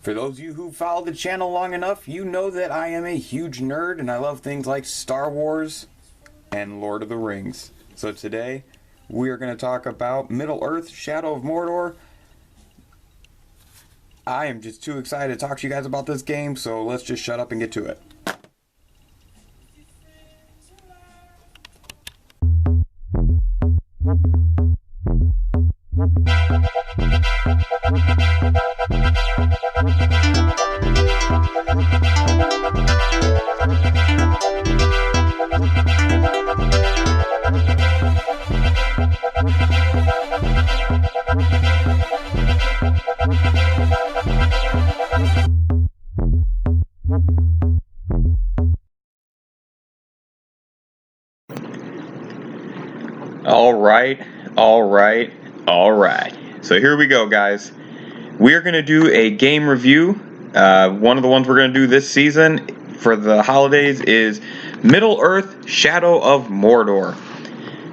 For those of you who follow the channel long enough, you know that I am a huge nerd and I love things like Star Wars and Lord of the Rings. So today, we are going to talk about Middle-earth: Shadow of Mordor. I am just too excited to talk to you guys about this game, so let's just shut up and get to it. Alright. So here we go, guys. We are going to do a game review. One of the ones we're going to do this season for the holidays is Middle-earth: Shadow of Mordor.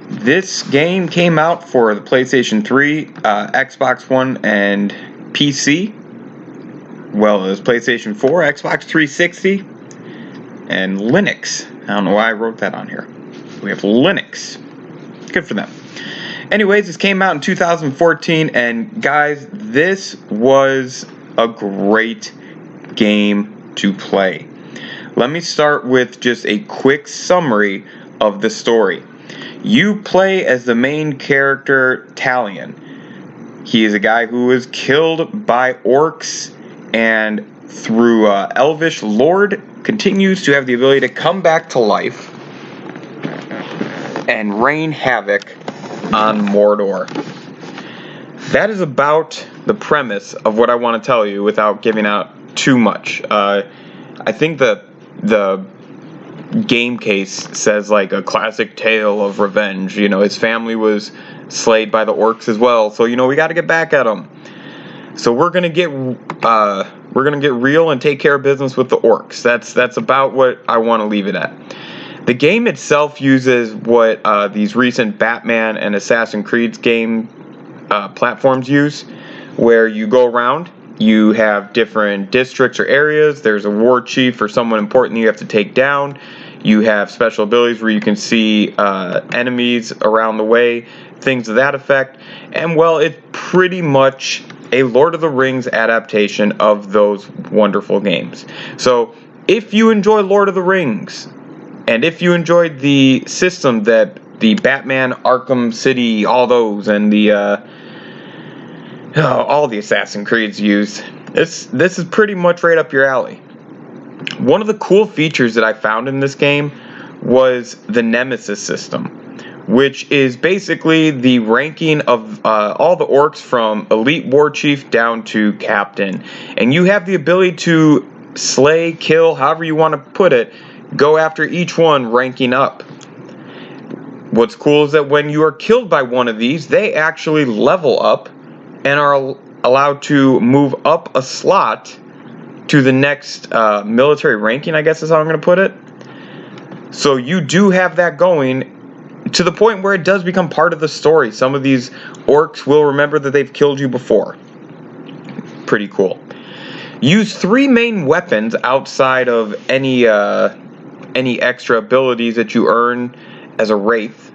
This game came out for the PlayStation 3, Xbox One, and PC. Well, it was PlayStation 4, Xbox 360, and Linux. I don't know why I wrote that on here. We have Linux. Good for them. Anyways, this came out in 2014, and guys, this was a great game to play. Let me start with just a quick summary of the story. You play as the main character, Talion. He is a guy who was killed by orcs, and through Elvish Lord, continues to have the ability to come back to life and rain havoc on Mordor. That is about the premise of what I want to tell you without giving out too much. I think the game case says like a classic tale of revenge. You know, his family was slayed by the orcs as well, so you know we got to get back at them. So we're gonna get real and take care of business with the orcs. That's about what I want to leave it at. The game itself uses what these recent Batman and Assassin's Creed game platforms use, where you go around, you have different districts or areas, there's a war chief or someone important you have to take down, you have special abilities where you can see enemies around the way, things of that effect, and well, it's pretty much a Lord of the Rings adaptation of those wonderful games. So, if you enjoy Lord of the Rings, and if you enjoyed the system that the Batman, Arkham City, all those, and the all the Assassin's Creeds used, this is pretty much right up your alley. One of the cool features that I found in this game was the Nemesis system, which is basically the ranking of all the orcs from Elite War Chief down to Captain. And you have the ability to slay, kill, however you want to put it, go after each one ranking up. What's cool is that when you are killed by one of these, they actually level up and are allowed to move up a slot to the next military ranking, I guess is how I'm going to put it. So you do have that going to the point where it does become part of the story. Some of these orcs will remember that they've killed you before. Pretty cool. Use 3 main weapons outside of any extra abilities that you earn as a wraith.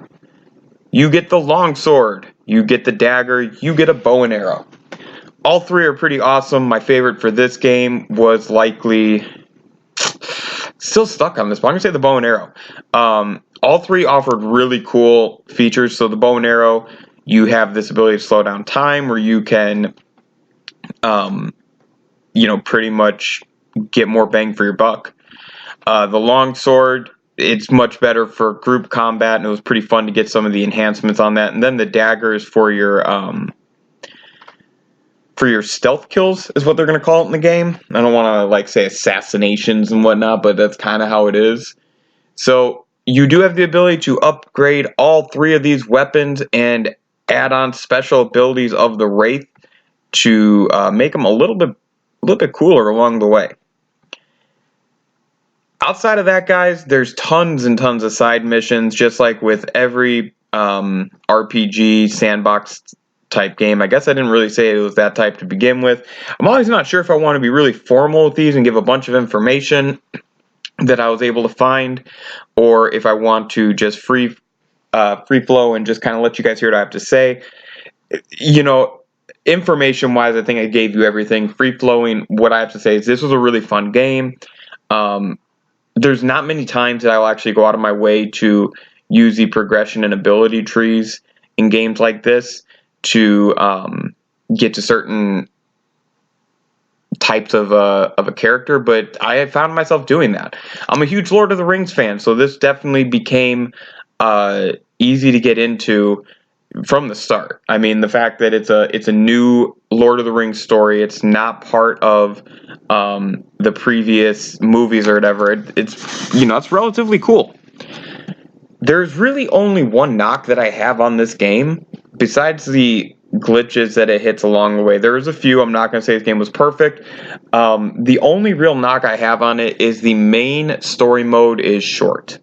You get the longsword, you get the dagger, you get a bow and arrow. All 3 are pretty awesome. My favorite for this game was likely, still stuck on this, but I'm gonna say the bow and arrow. All 3 offered really cool features. So the bow and arrow, you have this ability to slow down time, where you can pretty much get more bang for your buck. The longsword, it's much better for group combat, and it was pretty fun to get some of the enhancements on that. And then the daggers for your stealth kills is what they're going to call it in the game. I don't want to say assassinations and whatnot, but that's kind of how it is. So you do have the ability to upgrade all 3 of these weapons and add on special abilities of the Wraith to make them a little bit cooler along the way. Outside of that, guys, there's tons and tons of side missions, just like with every RPG sandbox type game. I guess I didn't really say it was that type to begin with. I'm always not sure if I want to be really formal with these and give a bunch of information that I was able to find, or if I want to just free flow and just kind of let you guys hear what I have to say. You know, information wise, I think I gave you everything. Free flowing, what I have to say is this was a really fun game. There's not many times that I'll actually go out of my way to use the progression and ability trees in games like this to get to certain types of a character, but I had found myself doing that. I'm a huge Lord of the Rings fan, so this definitely became easy to get into from the start. I mean, the fact that it's a new Lord of the Rings story, it's not part of the previous movies or whatever. It's it's relatively cool. There's really only one knock that I have on this game, besides the glitches that it hits along the way. There's a few. I'm not going to say this game was perfect. The only real knock I have on it is the main story mode is short.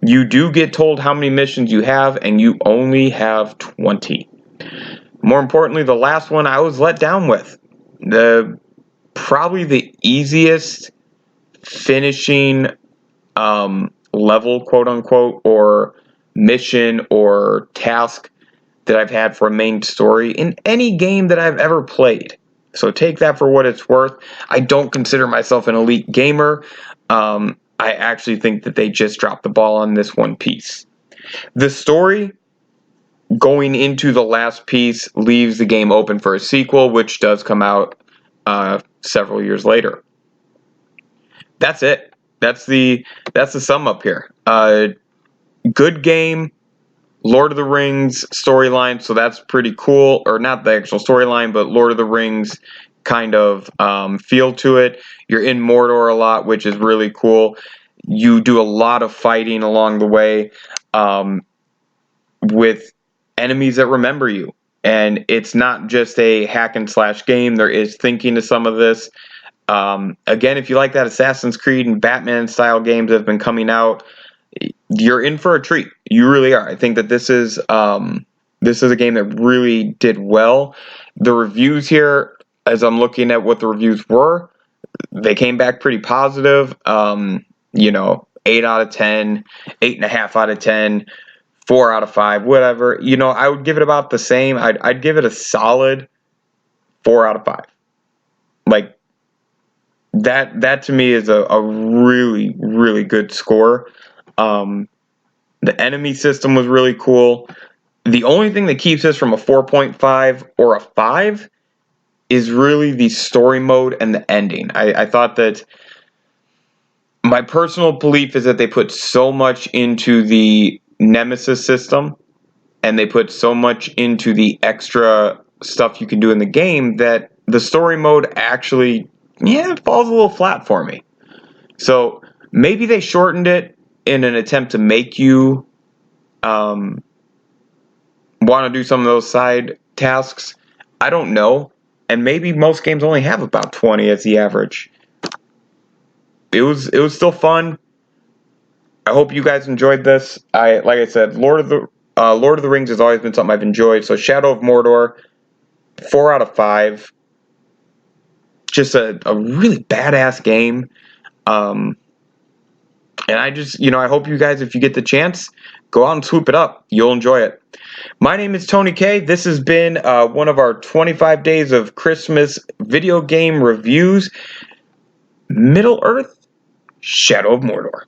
You do get told how many missions you have, and you only have 20. More importantly, the last one I was let down with. Probably the easiest finishing level, quote unquote, or mission or task that I've had for a main story in any game that I've ever played. So take that for what it's worth. I don't consider myself an elite gamer. I actually think that they just dropped the ball on this one piece. The story going into the last piece leaves the game open for a sequel, which does come out several years later. That's it. That's the sum up here. Good game, Lord of the Rings storyline, so that's pretty cool. Or not the actual storyline, but Lord of the Rings kind of feel to it. You're in Mordor a lot, which is really cool. You do a lot of fighting along the way with enemies that remember you. And it's not just a hack and slash game. There is thinking to some of this. Again, if you like that Assassin's Creed and Batman style games that have been coming out, you're in for a treat. You really are. I think that this is a game that really did well. The reviews here, as I'm looking at what the reviews were, they came back pretty positive. 8 out of 10, 8.5 out of 10, 4 out of 5, whatever. I would give it about the same. I'd give it a solid 4 out of 5. Like, that to me is a really, really good score. The enemy system was really cool. The only thing that keeps this from a 4.5 or a 5 is really the story mode and the ending. I thought that my personal belief is that they put so much into the Nemesis system and they put so much into the extra stuff you can do in the game that the story mode actually, it falls a little flat for me. So maybe they shortened it in an attempt to make you want to do some of those side tasks. I don't know. And maybe most games only have about 20 as the average. It was still fun. I hope you guys enjoyed this. Like I said, Lord of the Rings has always been something I've enjoyed. So Shadow of Mordor, 4 out of 5. Just a really badass game. And I just, I hope you guys, if you get the chance, go out and swoop it up. You'll enjoy it. My name is Tony K. This has been one of our 25 days of Christmas video game reviews. Middle Earth, Shadow of Mordor.